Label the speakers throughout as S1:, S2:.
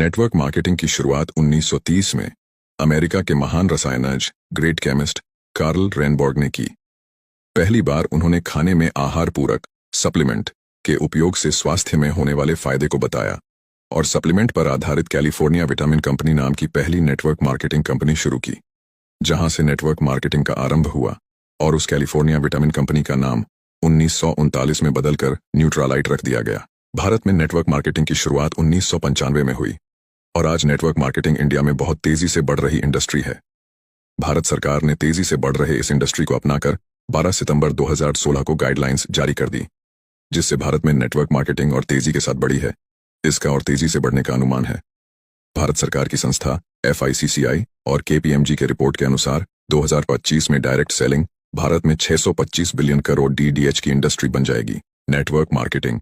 S1: Network marketing की शुरुआत 1930 में अमेरिका के महान रसायनज्ञ ग्रेट केमिस्ट कार्ल रेनबॉर्ग ने की। पहली बार उन्होंने खाने में आहार पूरक सप्लीमेंट के उपयोग से स्वास्थ्य में होने वाले फायदे को बताया और सप्लीमेंट पर आधारित कैलिफोर्निया विटामिन कंपनी नाम की पहली नेटवर्क मार्केटिंग कंपनी शुरू की, जहां से नेटवर्क मार्केटिंग का आरंभ हुआ और उस कैलिफोर्निया विटामिन कंपनी का नाम 1939 में बदलकर न्यूट्रालाइट रख दिया गया। भारत में नेटवर्क मार्केटिंग की शुरुआत 1995 में हुई और आज नेटवर्क मार्केटिंग इंडिया में बहुत तेजी से बढ़ रही इंडस्ट्री है। भारत सरकार ने तेजी से बढ़ रहे इस इंडस्ट्री को अपनाकर 12 सितंबर 2016 को गाइडलाइंस जारी कर दी, जिससे भारत में नेटवर्क मार्केटिंग और तेजी के साथ बढ़ी है। इसका और तेजी से बढ़ने का अनुमान है। भारत सरकार की संस्था FICCI और KPMG के रिपोर्ट के अनुसार 2025 में डायरेक्ट सेलिंग भारत में 625 बिलियन करोड़ DDH की इंडस्ट्री बन जाएगी। नेटवर्क मार्केटिंग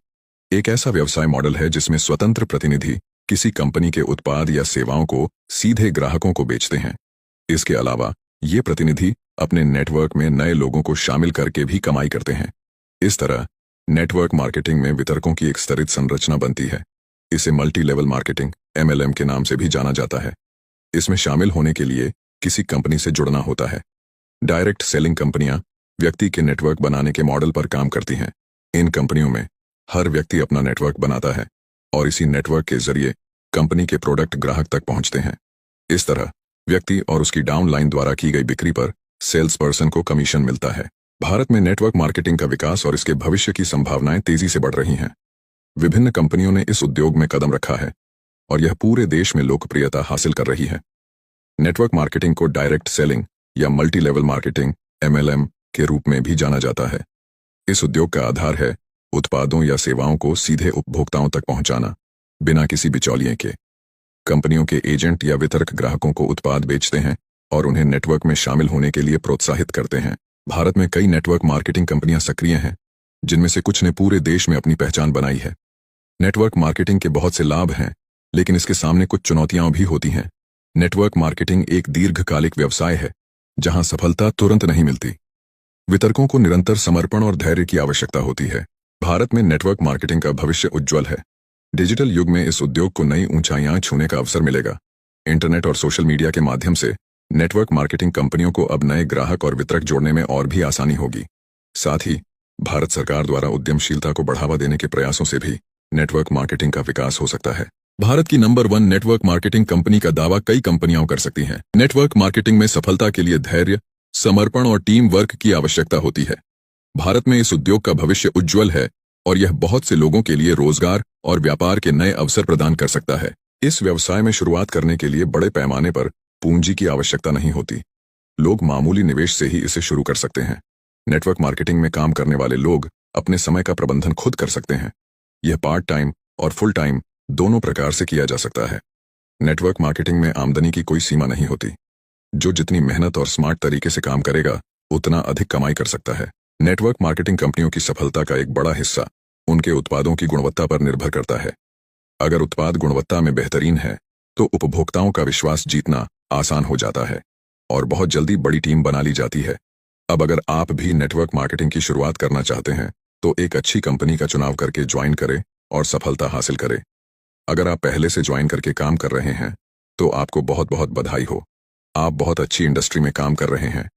S1: एक ऐसा व्यवसाय मॉडल है जिसमें स्वतंत्र प्रतिनिधि किसी कंपनी के उत्पाद या सेवाओं को सीधे ग्राहकों को बेचते हैं। इसके अलावा ये प्रतिनिधि अपने नेटवर्क में नए लोगों को शामिल करके भी कमाई करते हैं। इस तरह नेटवर्क मार्केटिंग में वितरकों की एक स्तरित संरचना बनती है। इसे मल्टी लेवल मार्केटिंग MLM के नाम से भी जाना जाता है। इसमें शामिल होने के लिए किसी कंपनी से जुड़ना होता है। डायरेक्ट सेलिंग कंपनियां व्यक्ति के नेटवर्क बनाने के मॉडल पर काम करती हैं। इन कंपनियों में हर व्यक्ति अपना नेटवर्क बनाता है और इसी नेटवर्क के जरिए कंपनी के प्रोडक्ट ग्राहक तक पहुंचते हैं। इस तरह व्यक्ति और उसकी डाउनलाइन द्वारा की गई बिक्री पर सेल्स पर्सन को कमीशन मिलता है। भारत में नेटवर्क मार्केटिंग का विकास और इसके भविष्य की संभावनाएं तेजी से बढ़ रही हैं। विभिन्न कंपनियों ने इस उद्योग में कदम रखा है और यह पूरे देश में लोकप्रियता हासिल कर रही है। नेटवर्क मार्केटिंग को डायरेक्ट सेलिंग या मल्टी लेवल मार्केटिंग MLM के रूप में भी जाना जाता है। इस उद्योग का आधार है उत्पादों या सेवाओं को सीधे उपभोक्ताओं तक पहुंचाना, बिना किसी बिचौलिए के। कंपनियों के एजेंट या वितरक ग्राहकों को उत्पाद बेचते हैं और उन्हें नेटवर्क में शामिल होने के लिए प्रोत्साहित करते हैं। भारत में कई नेटवर्क मार्केटिंग कंपनियां सक्रिय हैं, जिनमें से कुछ ने पूरे देश में अपनी पहचान बनाई है। नेटवर्क मार्केटिंग के बहुत से लाभ हैं, लेकिन इसके सामने कुछ चुनौतियां भी होती हैं। नेटवर्क मार्केटिंग एक दीर्घकालिक व्यवसाय है, जहां सफलता तुरंत नहीं मिलती। वितरकों को निरंतर समर्पण और धैर्य की आवश्यकता होती है। भारत में नेटवर्क मार्केटिंग का भविष्य उज्जवल है। डिजिटल युग में इस उद्योग को नई ऊंचाइयां छूने का अवसर मिलेगा। इंटरनेट और सोशल मीडिया के माध्यम से नेटवर्क मार्केटिंग कंपनियों को अब नए ग्राहक और वितरक जोड़ने में और भी आसानी होगी। साथ ही भारत सरकार द्वारा उद्यमशीलता को बढ़ावा देने के प्रयासों से भी नेटवर्क मार्केटिंग का विकास हो सकता है। भारत की नंबर 1 नेटवर्क मार्केटिंग कंपनी का दावा कई कंपनियां कर सकती हैं। नेटवर्क मार्केटिंग में सफलता के लिए धैर्य, समर्पण और टीम वर्क की आवश्यकता होती है। भारत में इस उद्योग का भविष्य उज्जवल है और यह बहुत से लोगों के लिए रोजगार और व्यापार के नए अवसर प्रदान कर सकता है। इस व्यवसाय में शुरुआत करने के लिए बड़े पैमाने पर पूंजी की आवश्यकता नहीं होती। लोग मामूली निवेश से ही इसे शुरू कर सकते हैं। नेटवर्क मार्केटिंग में काम करने वाले लोग अपने समय का प्रबंधन खुद कर सकते हैं। यह पार्ट टाइम और फुल टाइम दोनों प्रकार से किया जा सकता है। नेटवर्क मार्केटिंग में आमदनी की कोई सीमा नहीं होती। जो जितनी मेहनत और स्मार्ट तरीके से काम करेगा, उतना अधिक कमाई कर सकता है। नेटवर्क मार्केटिंग कंपनियों की सफलता का एक बड़ा हिस्सा उनके उत्पादों की गुणवत्ता पर निर्भर करता है। अगर उत्पाद गुणवत्ता में बेहतरीन है, तो उपभोक्ताओं का विश्वास जीतना आसान हो जाता है और बहुत जल्दी बड़ी टीम बना ली जाती है। अब अगर आप भी नेटवर्क मार्केटिंग की शुरुआत करना चाहते हैं, तो एक अच्छी कंपनी का चुनाव करके ज्वाइन करें और सफलता हासिल करें। अगर आप पहले से ज्वाइन करके काम कर रहे हैं, तो आपको बहुत बहुत बधाई हो। आप बहुत अच्छी इंडस्ट्री में काम कर रहे हैं